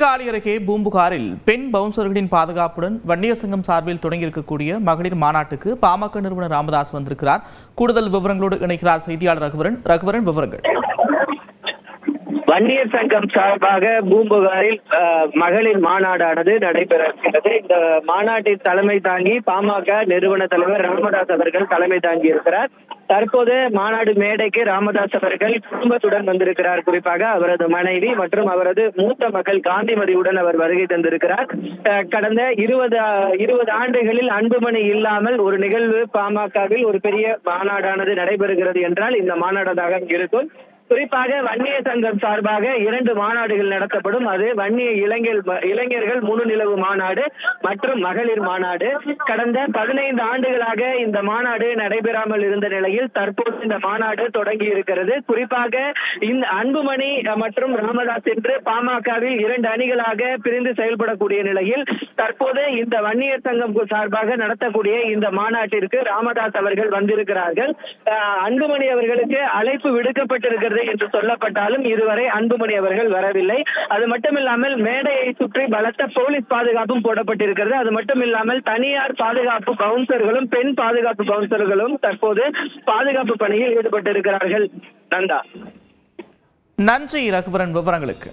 சீர்காழி அருகே பூம்புகாரில் பெண் பவுன்சர்களின் பாதுகாப்புடன் வன்னியர் சங்கம் சார்பில் தொடங்கியிருக்கக்கூடிய மகளிர் மாநாட்டுக்கு பாமக நிறுவனர் ராமதாஸ் வந்திருக்கிறார். கூடுதல் விவரங்களோடு இணைக்கிறார் செய்தியாளர் ரகுவரன். விவரங்கள். வன்னியர் சங்கம் சார்பாக பூம்புகாரில் மகளிர் மாநாடானது நடைபெறுகிறது. இந்த மாநாட்டின் தலைமை தாங்கி பாமக நிறுவன தலைவர் ராமதாஸ் அவர்கள் தலைமை தாங்கி இருக்கிறார். தற்போது மாநாடு மேடைக்கு ராமதாஸ் அவர்கள் குடும்பத்துடன் வந்திருக்கிறார். குறிப்பாக அவரது மனைவி மற்றும் அவரது மூத்த மகள் காந்திமதியுடன் அவர் வருகை தந்திருக்கிறார். கடந்த 20 ஆண்டுகளில் அன்புமணி இல்லாமல் ஒரு நிகழ்வு பாமகவில் ஒரு பெரிய மாநாடானது நடைபெறுகிறது என்றால் இந்த மாநாடாக இருக்கும். குறிப்பாக வன்னியர் சங்கம் சார்பாக 2 மாநாடுகள் நடத்தப்படும். அது வன்னிய இளைஞர்கள் முழுநிலவு மாநாடு மற்றும் மகளிர் மாநாடு. கடந்த 15 ஆண்டுகளாக இந்த மாநாடு நடைபெறாமல் இருந்த நிலையில் தற்போது இந்த மாநாடு தொடங்கி இருக்கிறது. குறிப்பாக இந்த அன்புமணி மற்றும் ராமதாஸ் என்று பாமகவில் 2 அணிகளாக பிரிந்து செயல்படக்கூடிய நிலையில் தற்போது இந்த வன்னியர் சங்கம் சார்பாக நடத்தக்கூடிய இந்த மாநாட்டிற்கு ராமதாஸ் அவர்கள் வந்திருக்கிறார்கள். அன்புமணி அவர்களுக்கு அழைப்பு விடுக்கப்பட்டிருக்கிறது என்று சொல்லப்பட்டாலும் இதுவரை அன்புமணி அவர்கள் வரவில்லை. அது மட்டுமில்லாமல் மேடையை சுற்றி பலத்த போலீஸ் பாதுகாப்பும் போடப்பட்டிருக்கிறது. அது மட்டுமில்லாமல் தனியார் பாதுகாப்பு பவுன்சர்களும் பெண் பாதுகாப்பு பவுன்சர்களும் தற்போது பாதுகாப்பு பணியில் ஈடுபட்டிருக்கிறார்கள். நன்றி ரகுவரன் விவரங்களுக்கு.